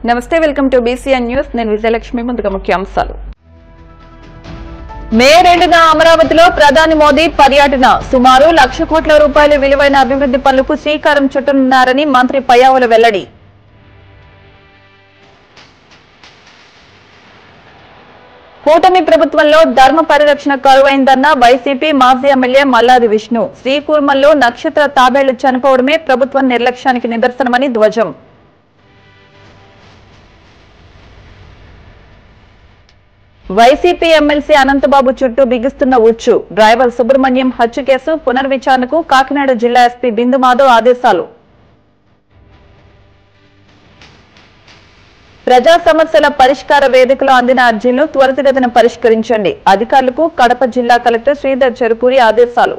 నమస్తే, welcome to BCN news. నేను విజయలక్ష్మి. ముందుగా ముఖ్యాంశాలు. మే 2న అమరావతిలో ప్రధాని మోదీ పర్యటన. సుమారు 1,00,000 కోట్ల రూపాయల విలువైన అభివృద్ధి పనులకు శ్రీకారం చుట్టనున్నారని మంత్రి పయ్యావుల వెల్లడి. కూటమి ప్రభుత్వంలో ధర్మ పరిరక్షణ కరువైందన్న వైసీపీ మాజీ ఎమ్మెల్యే మల్లాది విష్ణు. శ్రీకూర్మంలో నక్షత్ర తాబేళ్లు చనిపోవడమే ప్రభుత్వం నిర్లక్ష్యానికి నిదర్శనమని ధ్వజం. వైసీపీ ఎమ్మెల్సీ అనంతబాబు చుట్టూ బిగిస్తున్న ఉచ్చు. డ్రైవర్ సుబ్రహ్మణ్యం హత్య కేసు పునర్విచారణకు కాకినాడ జిల్లా ఎస్పీ బిందు మాధవ్ ఆదేశాలు. ప్రజా సమస్యల పరిష్కార వేదికలో అందిన అర్జీలను త్వరితగతిన పరిష్కరించండి. అధికారులకు కడప జిల్లా కలెక్టర్ శ్రీధర్ చెరుపూరి ఆదేశాలు.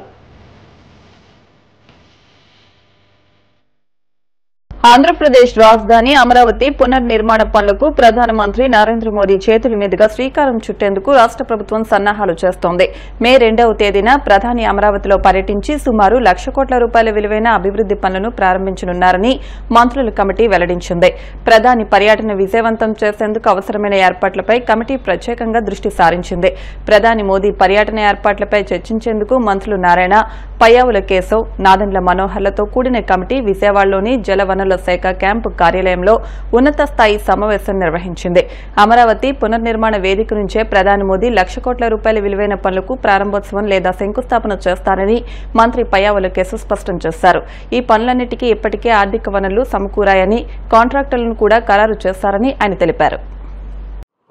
ఆంధ్రప్రదేశ్ రాజధాని అమరావతి పునర్నిర్మాణ పనులకు ప్రధానమంత్రి నరేంద్ర మోదీ చేతుల మీదుగా శ్రీకారం చుట్టేందుకు రాష్ట్ర ప్రభుత్వం సన్నాహాలు చేస్తోంది. మే 2వ తేదీన ప్రధాని అమరావతిలో పర్యటించి సుమారు 1,00,000 కోట్ల రూపాయల విలువైన అభివృద్ది పనులను ప్రారంభించనున్నారని మంత్రుల కమిటీ వెల్లడించింది. ప్రధాని పర్యటన విజయవంతం చేసేందుకు అవసరమైన ఏర్పాట్లపై కమిటీ ప్రత్యేకంగా దృష్టి సారించింది. ప్రధాని మోదీ పర్యటన ఏర్పాట్లపై చర్చించేందుకు మంత్రులు నారాయణ, పయ్యావుల కేశవ్, నాదెండ్ల మనోహర్లతో కూడిన కమిటీ విజయవాడలోని జలవనరుల శాఖ క్యాంపు కార్యాలయంలో ఉన్నత స్థాయి సమావేశం నిర్వహించింది. అమరావతి పునర్నిర్మాణ వేదిక నుంచే ప్రధాని మోదీ 1,00,000 కోట్ల రూపాయల విలువైన పనులకు ప్రారంభోత్సవం లేదా శంకుస్థాపన చేస్తారని మంత్రి పయ్యావుల కేశవ్ స్పష్టం చేశారు. ఈ పనులన్నిటికీ ఇప్పటికే ఆర్థిక వనరులు సమకూరాయని, కాంట్రాక్టర్లను కూడా ఖరారు చేశారని ఆయన తెలిపారు.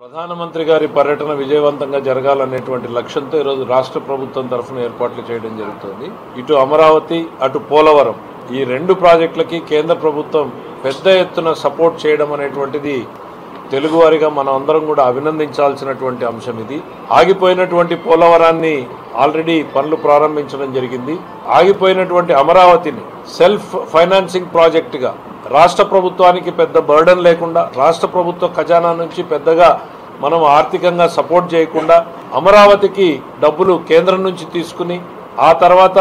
ప్రధానమంత్రి గారి పర్యటన విజయవంతంగా జరగాలనేటువంటి లక్ష్యంతో ఈరోజు రాష్ట్ర ప్రభుత్వం తరఫున ఏర్పాట్లు చేయడం జరుగుతుంది. ఇటు అమరావతి, అటు పోలవరం, ఈ 2 ప్రాజెక్టులకి కేంద్ర ప్రభుత్వం పెద్ద ఎత్తున సపోర్ట్ చేయడం అనేటువంటిది తెలుగువారిగా మనం అందరం కూడా అభినందించాల్సినటువంటి అంశం. ఇది ఆగిపోయినటువంటి పోలవరాన్ని ఆల్రెడీ పనులు ప్రారంభించడం జరిగింది. ఆగిపోయినటువంటి అమరావతిని సెల్ఫ్ ఫైనాన్సింగ్ ప్రాజెక్టుగా రాష్ట్ర ప్రభుత్వానికి పెద్ద బర్డన్ లేకుండా, రాష్ట్ర ప్రభుత్వ ఖజానా నుంచి పెద్దగా మనం ఆర్థికంగా సపోర్ట్ చేయకుండా అమరావతికి డబ్బులు కేంద్రం నుంచి తీసుకుని ఆ తర్వాత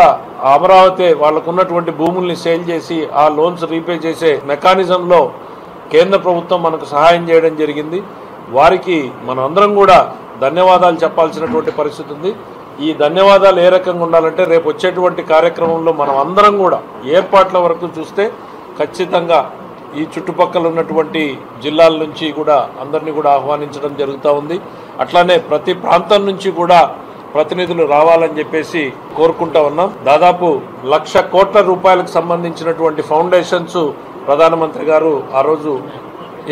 అమరావతి వాళ్ళకున్నటువంటి భూముల్ని సేల్ చేసి ఆ లోన్స్ రీపే చేసే మెకానిజంలో కేంద్ర ప్రభుత్వం మనకు సహాయం చేయడం జరిగింది. వారికి మనం అందరం కూడా ధన్యవాదాలు చెప్పాల్సినటువంటి పరిస్థితి ఉంది. ఈ ధన్యవాదాలు ఏ రకంగా ఉండాలంటే రేపు వచ్చేటువంటి కార్యక్రమంలో మనం అందరం కూడా ఏర్పాట్ల వరకు చూస్తే ఖచ్చితంగా ఈ చుట్టుపక్కల ఉన్నటువంటి జిల్లాల నుంచి కూడా అందరినీ కూడా ఆహ్వానించడం జరుగుతూ ఉంది. అట్లానే ప్రతి ప్రాంతం నుంచి కూడా ప్రతినిధులు రావాలని చెప్పేసి కోరుకుంటా ఉన్నాం. దాదాపు 1,00,000 కోట్ల రూపాయలకు సంబంధించినటువంటి ఫౌండేషన్స్ ప్రధానమంత్రి గారు ఆ రోజు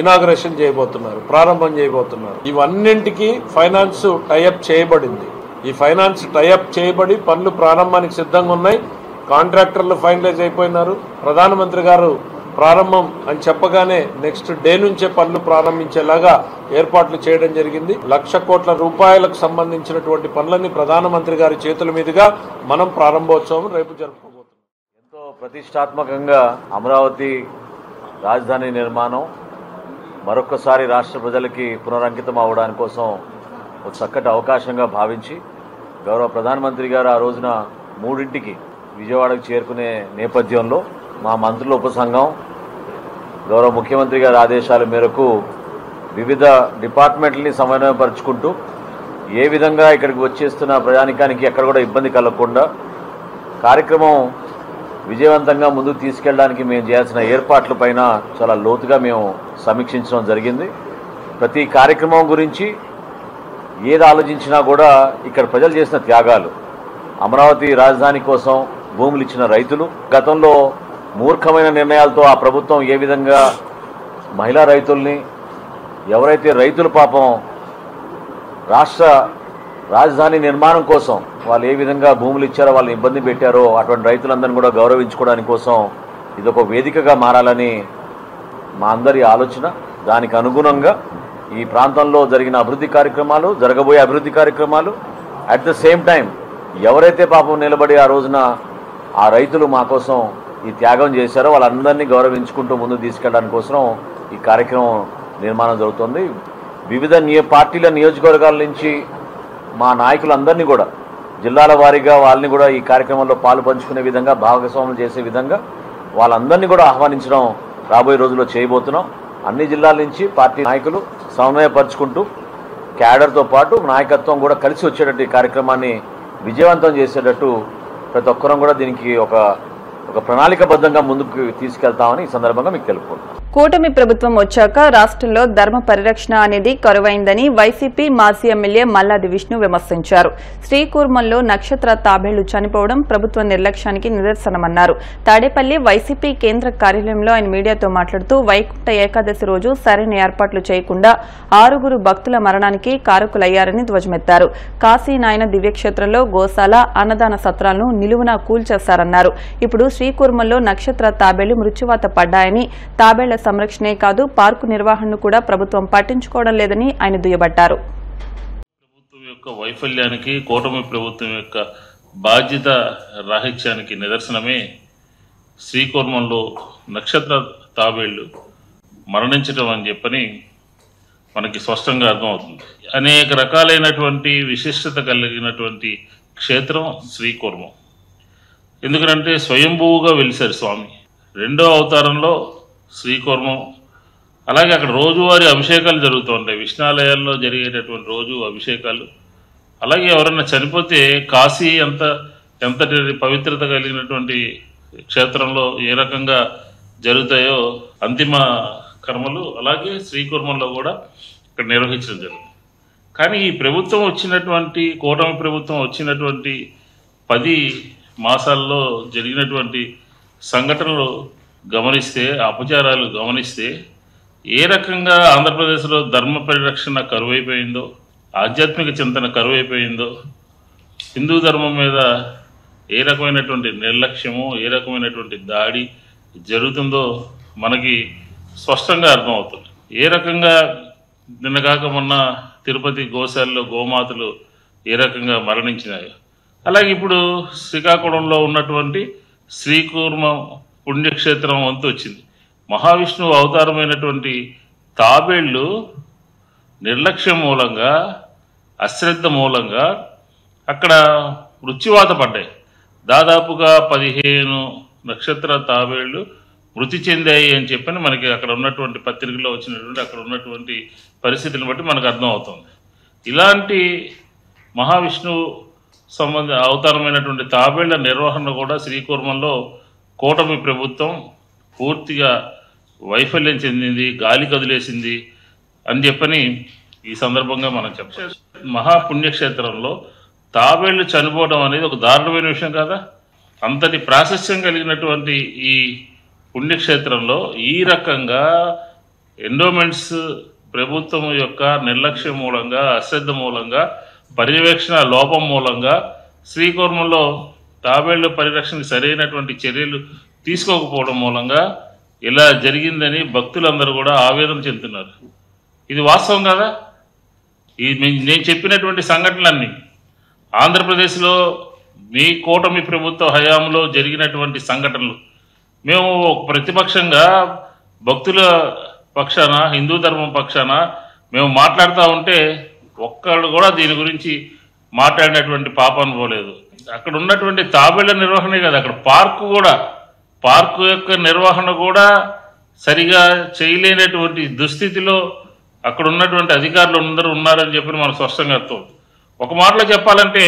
ఇనాగరేషన్ చేయబోతున్నారు, ప్రారంభం చేయబోతున్నారు. ఇవన్నింటికి ఫైనాన్స్ టైఅప్ చేయబడింది. ఈ ఫైనాన్స్ టైఅప్ చేయబడి పనులు ప్రారంభానికి సిద్ధంగా ఉన్నాయి. కాంట్రాక్టర్లు ఫైనలైజ్ అయిపోయినారు. ప్రధానమంత్రి గారు ప్రారంభం అని చెప్పగానే నెక్స్ట్ డే నుంచే పనులు ప్రారంభించేలాగా ఏర్పాట్లు చేయడం జరిగింది. 1,00,000 కోట్ల రూపాయలకు సంబంధించినటువంటి పనులన్నీ ప్రధానమంత్రి గారి చేతుల మీదుగా మనం ప్రారంభోత్సవం రేపు జరుపుకోబోతున్నాం. ఎంతో ప్రతిష్టాత్మకంగా అమరావతి రాజధాని నిర్మాణం మరొకసారి రాష్ట్ర ప్రజలకి పునరంకితం అవడానికి కోసం ఒక చక్కటి అవకాశంగా భావించి గౌరవ ప్రధానమంత్రి గారు ఆ రోజున 3ంటికి విజయవాడకు చేరుకునే నేపథ్యంలో మా మంత్రుల ఉపసంఘం గౌరవ ముఖ్యమంత్రి గారి ఆదేశాల మేరకు వివిధ డిపార్ట్మెంట్లని సమన్వయపరుచుకుంటూ ఏ విధంగా ఇక్కడికి వచ్చేస్తున్న ప్రజానికానికి ఎక్కడ కూడా ఇబ్బంది కలగకుండా కార్యక్రమం విజయవంతంగా ముందుకు తీసుకెళ్ళడానికి మేము చేయాల్సిన ఏర్పాట్ల పైన చాలా లోతుగా మేము సమీక్షించడం జరిగింది. ప్రతి కార్యక్రమం గురించి ఏది ఆలోచించినా కూడా ఇక్కడ ప్రజలు చేసిన త్యాగాలు, అమరావతి రాజధాని కోసం భూములు ఇచ్చిన రైతులు, గతంలో మూర్ఖమైన నిర్ణయాలతో ఆ ప్రభుత్వం ఏ విధంగా మహిళా రైతుల్ని, ఎవరైతే రైతులు పాపం రాష్ట్ర రాజధాని నిర్మాణం కోసం వాళ్ళు ఏ విధంగా భూములు ఇచ్చారో వాళ్ళని ఇబ్బంది పెట్టారో అటువంటి రైతులందరినీ కూడా గౌరవించుకోవడానికి కోసం ఇదొక వేదికగా మారాలని మా అందరి ఆలోచన. దానికి అనుగుణంగా ఈ ప్రాంతంలో జరిగిన అభివృద్ధి కార్యక్రమాలు, జరగబోయే అభివృద్ధి కార్యక్రమాలు, అట్ ద సేమ్ టైం ఎవరైతే పాపం నిలబడి ఆ రోజున ఆ రైతులు మా కోసం ఈ త్యాగం చేశారో వాళ్ళందరినీ గౌరవించుకుంటూ ముందుకు తీసుకెళ్ళడానికి కోసం ఈ కార్యక్రమం నిర్మాణం జరుగుతుంది. వివిధ పార్టీల నియోజకవర్గాల నుంచి మా నాయకులందరినీ కూడా జిల్లాల వారీగా వాళ్ళని కూడా ఈ కార్యక్రమంలో పాలు పంచుకునే విధంగా, భాగస్వాములు చేసే విధంగా వాళ్ళందరినీ కూడా ఆహ్వానించడం రాబోయే రోజుల్లో చేయబోతున్నాం. అన్ని జిల్లాల నుంచి పార్టీ నాయకులు సమన్వయపరుచుకుంటూ క్యాడర్తో పాటు నాయకత్వం కూడా కలిసి వచ్చేటట్టు ఈ కార్యక్రమాన్ని విజయవంతం చేసేటట్టు ప్రతి ఒక్కరం కూడా దీనికి ఒక ప్రణాళికబద్ధంగా ముందుకు తీసుకెళ్తామని ఈ సందర్భంగా మీకు తెలుపుకుంటున్నాను. కూటమి ప్రభుత్వం వచ్చాక రాష్ట్రంలో ధర్మ పరిరక్షణ అనేది కరువైందని వైసీపీ మాజీ ఎమ్మెల్యే మల్లాది విష్ణు విమర్శించారు. శ్రీకూర్మంలో నక్షత్ర తాబేళ్లు చనిపోవడం ప్రభుత్వ నిర్లక్ష్యానికి నిదర్శనమన్నారు. తాడేపల్లి వైసీపీ కేంద్ర కార్యాలయంలో ఆయన మీడియాతో మాట్లాడుతూ వైకుంఠ ఏకాదశి రోజు సరైన ఏర్పాట్లు చేయకుండా 6 భక్తుల మరణానికి కారకులయ్యారని ధ్వజమెత్తారు. కాశీనాయన దివ్యక్షేత్రంలో గోశాల అన్నదాన సత్రాలను నిలువునా కూల్చేశారన్నారు. ఇప్పుడు శ్రీకూర్మంలో నక్షత్ర తాబేళ్లు మృత్యువాత పడ్డాయని, తాబేళ్ల సంరక్షణే కాదు పార్కు నిర్వహణను కూడా ప్రభుత్వం పట్టించుకోవడం లేదని ఆయన దుయ్యబట్టారు. ప్రభుత్వం యొక్క వైఫల్యానికి, కూటమి ప్రభుత్వం యొక్క బాధ్యత రాహిత్యానికి నిదర్శనమే శ్రీకూర్మంలో నక్షత్ర తాబేళ్లు మరణించడం అని చెప్పని మనకి స్పష్టంగా అర్థమవుతుంది. అనేక రకాలైనటువంటి విశిష్టత కలిగినటువంటి క్షేత్రం శ్రీకూర్మం. ఎందుకంటే స్వయంభూగా వెలిశారు స్వామి. 2వ అవతారంలో శ్రీకూర్మం. అలాగే అక్కడ రోజువారీ అభిషేకాలు జరుగుతూ ఉంటాయి. విష్ణాలయాల్లో జరిగేటటువంటి రోజు అభిషేకాలు. అలాగే ఎవరన్నా చనిపోతే కాశీ ఎంతటి పవిత్రత కలిగినటువంటి క్షేత్రంలో ఏ రకంగా జరుగుతాయో అంతిమ కర్మలు అలాగే శ్రీకూర్మంలో కూడా ఇక్కడ నిర్వహించడం జరుగుతుంది. కానీ ఈ ప్రభుత్వం వచ్చినటువంటి కూటమి ప్రభుత్వం వచ్చినటువంటి 10 మాసాల్లో జరిగినటువంటి సంఘటనలు గమనిస్తే, అపచారాలు గమనిస్తే ఏ రకంగా ఆంధ్రప్రదేశ్లో ధర్మ పరిరక్షణ కరువైపోయిందో, ఆధ్యాత్మిక చింతన కరువైపోయిందో, హిందూ ధర్మం మీద ఏ రకమైనటువంటి నిర్లక్ష్యము, ఏ రకమైనటువంటి దాడి జరుగుతుందో మనకి స్పష్టంగా అర్థమవుతుంది. ఏ రకంగా నిన్నగాక మొన్న తిరుపతి గోశాలలో గోమాతలు ఏ రకంగా మరణించినాయో, అలాగే ఇప్పుడు శ్రీకాకుళంలో ఉన్నటువంటి శ్రీకూర్మం పుణ్యక్షేత్రం వంతు వచ్చింది. మహావిష్ణువు అవతారమైనటువంటి తాబేళ్లు నిర్లక్ష్యం మూలంగా, అశ్రద్ధ మూలంగా అక్కడ మృత్యువాత పడ్డాయి. దాదాపుగా 15 నక్షత్ర తాబేళ్లు మృతి చెందాయి అని చెప్పని మనకి అక్కడ ఉన్నటువంటి పత్రికల్లో వచ్చినటువంటి అక్కడ ఉన్నటువంటి పరిస్థితిని బట్టి మనకు అర్థమవుతుంది. ఇలాంటి మహావిష్ణువు అవతారమైనటువంటి తాబేళ్ల నిర్వహణ కూడా శ్రీకూర్మంలో కూటమి ప్రభుత్వం పూర్తిగా వైఫల్యం చెందింది, గాలి కదిలేసింది అని చెప్పని ఈ సందర్భంగా మనం చెప్పాలి. మహాపుణ్యక్షేత్రంలో తాబేళ్లు చనిపోవడం అనేది ఒక దారుణమైన విషయం కదా. అంతటి ప్రాశస్త్యం కలిగినటువంటి ఈ పుణ్యక్షేత్రంలో ఈ రకంగా ఎండోమెంట్స్ ప్రభుత్వం యొక్క నిర్లక్ష్యం మూలంగా, అశ్రద్ధ మూలంగా, పర్యవేక్షణ లోపం మూలంగా శ్రీకూర్మంలో తాబేళ్ల పరిరక్షణకు సరైనటువంటి చర్యలు తీసుకోకపోవడం మూలంగా ఇలా జరిగిందని భక్తులందరూ కూడా ఆవేదన చెందుతున్నారు. ఇది వాస్తవం కదా. నేను చెప్పినటువంటి సంఘటనలన్నీ ఆంధ్రప్రదేశ్లో మీ కూటమి ప్రభుత్వ హయాంలో జరిగినటువంటి సంఘటనలు. మేము ప్రతిపక్షంగా భక్తుల పక్షాన, హిందూ ధర్మం పక్షాన మేము మాట్లాడుతూ ఉంటే ఒక్కళ్ళు కూడా దీని గురించి మాట్లాడినటువంటి పాపాను పోలేదు. అక్కడ ఉన్నటువంటి తాబేళ్ల నిర్వహణే కదా, అక్కడ పార్కు యొక్క నిర్వహణ కూడా సరిగా చేయలేనటువంటి దుస్థితిలో అక్కడ ఉన్నటువంటి అధికారులు అందరూ ఉన్నారని చెప్పి మనకు స్పష్టంగా అర్థం. ఒక మాటలో చెప్పాలంటే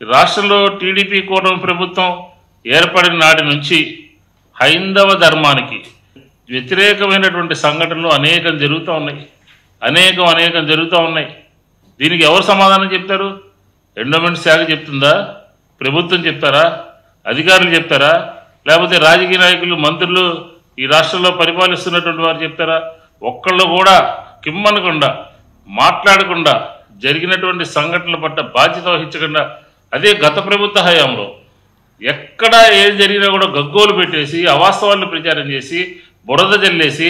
రాష్ట్రంలో టీడీపీ కూటమి ప్రభుత్వం ఏర్పడిన నాటి నుంచి హైందవ ధర్మానికి వ్యతిరేకమైనటువంటి సంఘటనలు అనేకం జరుగుతూ ఉన్నాయి. దీనికి ఎవరు సమాధానం చెప్తారు? ఎండోమెంట్ శాఖ చెప్తుందా? ప్రభుత్వం చెప్తారా? అధికారులు చెప్తారా? లేకపోతే రాజకీయ నాయకులు, మంత్రులు, ఈ రాష్ట్రంలో పరిపాలిస్తున్నటువంటి వారు చెప్తారా? ఒక్కళ్ళు కూడా కిమ్మనకుండా, మాట్లాడకుండా, జరిగినటువంటి సంఘటనల పట్ల బాధ్యత వహించకుండా, అదే గత ప్రభుత్వ హయాంలో ఎక్కడ ఏది జరిగినా కూడా గగ్గోలు పెట్టేసి అవాస్తవాలను ప్రచారం చేసి బురద జల్లేసి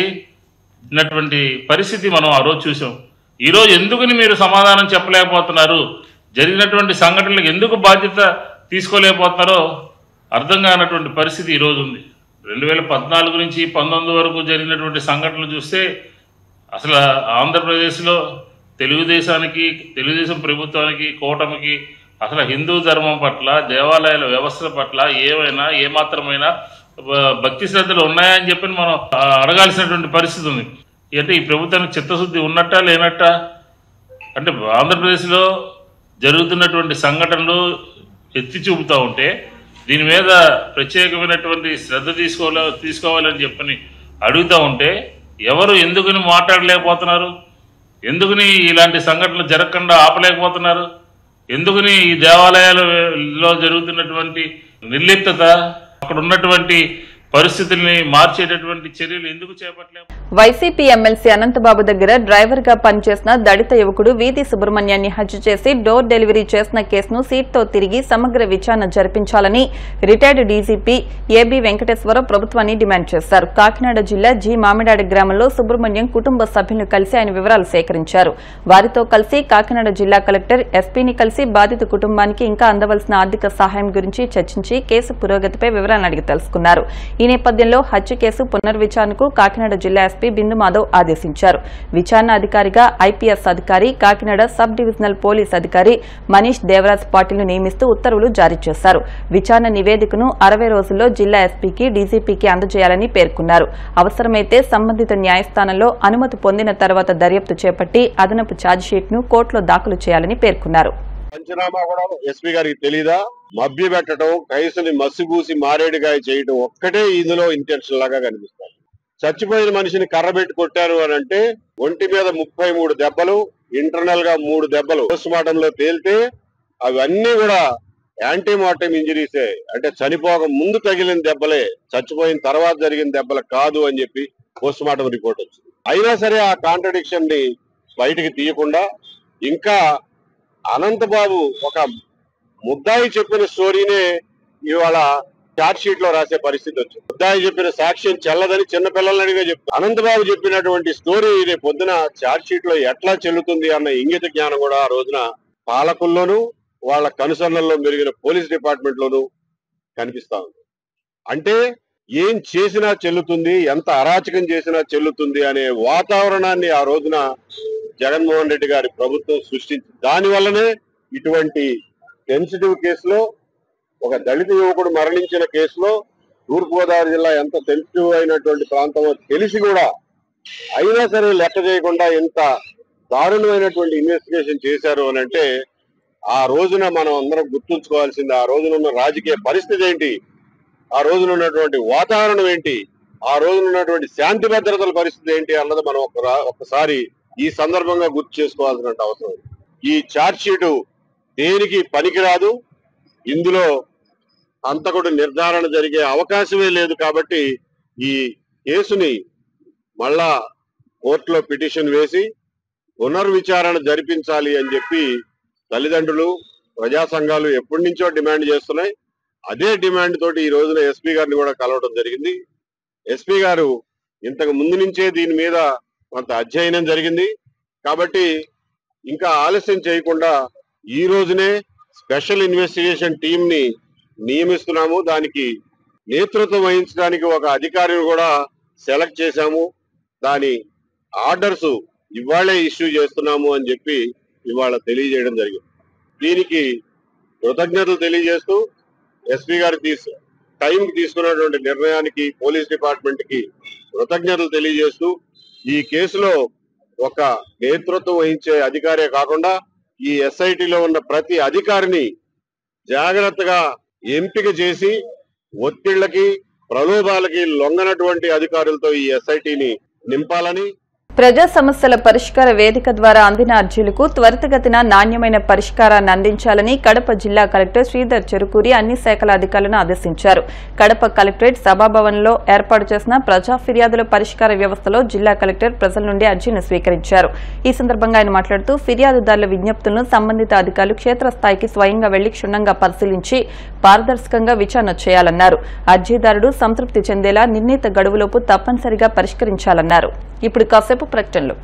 ఉన్నటువంటి పరిస్థితి మనం ఆ రోజు చూసాం. ఈరోజు ఎందుకని మీరు సమాధానం చెప్పలేకపోతున్నారు, జరిగినటువంటి సంఘటనలకు ఎందుకు బాధ్యత తీసుకోలేకపోతున్నారో అర్థం కానటువంటి పరిస్థితి ఈరోజు ఉంది. 2014 నుంచి 19 వరకు జరిగినటువంటి సంఘటనలు చూస్తే అసలు ఆంధ్రప్రదేశ్లో తెలుగుదేశం ప్రభుత్వానికి, కూటమికి అసలు హిందూ ధర్మం పట్ల, దేవాలయాల వ్యవస్థల పట్ల ఏమాత్రమైనా భక్తి శ్రద్ధలు ఉన్నాయని చెప్పి మనం అడగాల్సినటువంటి పరిస్థితి ఉంది. అంటే ఈ ప్రభుత్వానికి చిత్తశుద్ధి ఉన్నట్టా లేనట్టా? అంటే ఆంధ్రప్రదేశ్లో జరుగుతున్నటువంటి సంఘటనలు ఎత్తి చూపుతూ ఉంటే దీని మీద ప్రత్యేకమైనటువంటి శ్రద్ధ తీసుకోవాలని చెప్పని అడుగుతూ ఉంటే ఎవరు ఎందుకని మాట్లాడలేకపోతున్నారు? ఎందుకని ఇలాంటి సంఘటనలు జరగకుండా ఆపలేకపోతున్నారు? ఎందుకని ఈ దేవాలయాలలో జరుగుతున్నటువంటి నిర్లిప్తత, అక్కడ ఉన్నటువంటి పరిస్థితుల్ని మార్చేటటువంటి చర్యలు ఎందుకు చేపట్టలేము? వైసీపీ ఎమ్మెల్సీ అనంతబాబు దగ్గర డ్రైవర్ గా పనిచేసిన దళిత యువకుడు వీధి సుబ్రహ్మణ్యాన్ని హత్య చేసి డోర్ డెలివరీ చేసిన కేసును సీట్తో తిరిగి సమగ్ర విచారణ జరిపించాలని రిటైర్డ్ డీజీపీ ఏబీ వెంకటేశ్వరరావు ప్రభుత్వాన్ని డిమాండ్ చేశారు. కాకినాడ జిల్లా జి మామిడాడి గ్రామంలో సుబ్రహ్మణ్యం కుటుంబ సభ్యులను కలిసి ఆయన వివరాలు సేకరించారు. వారితో కలిసి కాకినాడ జిల్లా కలెక్టర్ ఎస్పీని కలిసి బాధిత కుటుంబానికి ఇంకా అందవలసిన ఆర్థిక సహాయం గురించి చర్చించి కేసు పురోగతిపై వివరాలను అడిగి తెలుసుకున్నారు. ఈ నేపథ్యంలో హత్య కేసు పునర్విచారణకు కాకినాడ జిల్లా ఎస్పీ బిందు మాధవ్ ఆదేశించారు. విచారణ అధికారిగా ఐపీఎస్ అధికారి, కాకినాడ సబ్ డివిజనల్ పోలీస్ అధికారి మనీష్ దేవరాజ్ పాటిల్ను నియమిస్తూ ఉత్తర్వులు జారీ చేశారు. విచారణ నివేదికను 60 రోజుల్లో జిల్లా ఎస్పీకి, డీజీపీకి అందజేయాలని పేర్కొన్నారు. అవసరమైతే సంబంధిత న్యాయస్థానంలో అనుమతి పొందిన తర్వాత దర్యాప్తు చేపట్టి అదనపు ఛార్జిషీట్ను కోర్టులో దాఖలు చేయాలని పేర్కొన్నారు. పంచనామా కూడా ఎస్పీ గారికి తెలీదా? మభ్య పెట్టడం, కైసుని మసిగూసి మారేడుగాయ చేయడం ఒక్కటే ఇందులో ఇంటెన్షన్ లాగా కనిపిస్తాయి. చచ్చిపోయిన మనిషిని కర్రబెట్టి కొట్టారు అని అంటే ఒంటి మీద 33 దెబ్బలు, ఇంటర్నల్ గా 3 దెబ్బలు పోస్ట్ మార్టం లో తేలితే అవన్నీ కూడా యాంటీమార్టం ఇంజరీసే, అంటే చనిపోక ముందు తగిలిన దెబ్బలే, చచ్చిపోయిన తర్వాత జరిగిన దెబ్బలు కాదు అని చెప్పి పోస్ట్ మార్టం రిపోర్ట్ వచ్చింది. అయినా సరే ఆ కాంట్రడిక్షన్ ని బయటికి తీయకుండా ఇంకా అనంతబాబు ఒక ముద్దాయి చెప్పిన స్టోరీనే ఇవాళ చార్జ్ షీట్ లో రాసే పరిస్థితి వచ్చింది. ముద్దాయి చెప్పిన సాక్ష్యం చెల్లదని చిన్నపిల్లలని అడిగా చెప్తారు. అనంతబాబు చెప్పినటువంటి స్టోరీ రేపు పొద్దున చార్జ్ షీట్ లో ఎట్లా చెల్లుతుంది అన్న ఇంగిత జ్ఞానం కూడా ఆ రోజున పాలకుల్లోనూ వాళ్ళ కనుసన్నల్లో మెరిగిన పోలీస్ డిపార్ట్మెంట్ లోనూ కనిపిస్తా ఉంది. అంటే ఏం చేసినా చెల్లుతుంది, ఎంత అరాచకం చేసినా చెల్లుతుంది అనే వాతావరణాన్ని ఆ రోజున జగన్మోహన్ రెడ్డి గారి ప్రభుత్వం సృష్టించి, దాని వల్లనే ఇటువంటి సెన్సిటివ్ కేసులో, ఒక దళిత యువకుడు మరణించిన కేసులో, తూర్పుగోదావరి జిల్లా ఎంత సెన్సిటివ్ అయినటువంటి ప్రాంతమో తెలిసి కూడా అయినా సరే లెక్క చేయకుండా ఎంత దారుణమైనటువంటి ఇన్వెస్టిగేషన్ చేశారు అని అంటే ఆ రోజున మనం అందరం గుర్తుంచుకోవాల్సింది ఆ రోజున ఉన్న రాజకీయ పరిస్థితి ఏంటి, ఆ రోజున ఉన్నటువంటి వాతావరణం ఏంటి, ఆ రోజున ఉన్నటువంటి శాంతి భద్రతల పరిస్థితి ఏంటి అన్నది మనం ఒక్కసారి ఈ సందర్భంగా గుర్తు చేసుకోవాల్సిన అవసరం. ఈ ఛార్జ్ షీటు దేనికి పనికిరాదు, ఇందులో హంతకుడు నిర్ధారణ జరిగే అవకాశమే లేదు. కాబట్టి ఈ కేసుని మళ్ళా కోర్టులో పిటిషన్ వేసి పునర్విచారణ జరిపించాలి అని చెప్పి తల్లిదండ్రులు, ప్రజా సంఘాలు ఎప్పటి నుంచో డిమాండ్ చేస్తున్నాయి. అదే డిమాండ్ తోటి ఈ రోజున ఎస్పీ గారిని కూడా కలవడం జరిగింది. ఎస్పీ గారు ఇంతకు ముందు నుంచే దీని మీద కొంత అధ్యయనం జరిగింది. కాబట్టి ఇంకా ఆలస్యం చేయకుండా ఈ రోజునే స్పెషల్ ఇన్వెస్టిగేషన్ టీం ని నియమిస్తున్నాము. దానికి నేతృత్వం వహించడానికి ఒక అధికారిని కూడా సెలెక్ట్ చేశాము. దాని ఆర్డర్స్ ఇవాళే ఇష్యూ చేస్తున్నాము అని చెప్పి ఇవాళ తెలియజేయడం జరిగింది. దీనికి కృతజ్ఞతలు తెలియజేస్తూ ఎస్పీ గారు టైంకి తీసుకున్నటువంటి నిర్ణయానికి పోలీస్ డిపార్ట్మెంట్ కి కృతజ్ఞతలు తెలియజేస్తూ ఈ కేసులో ఒక నేతృత్వం వహించే అధికారే కాకుండా ఈ ఎస్ఐటిలో ఉన్న ప్రతి అధికారిని జాగ్రత్తగా ఎంపిక చేసి ఒత్తిళ్లకి, ప్రలోభాలకి లొంగనటువంటి అధికారులతో ఈ ఎస్ఐటిని నింపాలని, ప్రజా సమస్యల పరిష్కార వేదిక ద్వారా అందిన అర్జీలకు త్వరితగతిన నాణ్యమైన పరిష్కారాన్ని అందించాలని కడప జిల్లా కలెక్టర్ శ్రీధర్ చెరుకూరి అన్ని శాఖల అధికారులను ఆదేశించారు. కడప కలెక్టరేట్ సభాభవన్లో ఏర్పాటు చేసిన ప్రజా ఫిర్యాదుల పరిష్కార వ్యవస్థలో జిల్లా కలెక్టర్ ప్రజల నుండి అర్జీలను స్వీకరించారు. ఈ సందర్భంగా ఆయన మాట్లాడుతూ ఫిర్యాదుదారుల విజ్ఞప్తులను సంబంధిత అధికారులు క్షేత్రస్థాయికి స్వయంగా వెళ్లి క్షుణ్ణంగా పరిశీలించి పారదర్శకంగా విచారణ చేయాలన్నారు. అర్జీదారుడు సంతృప్తి చెందేలా నిర్ణీత గడువులోపు తప్పనిసరిగా పరిష్కరించాలన్నారు. ఇప్పుడు కాసేపు ప్రకటనలు.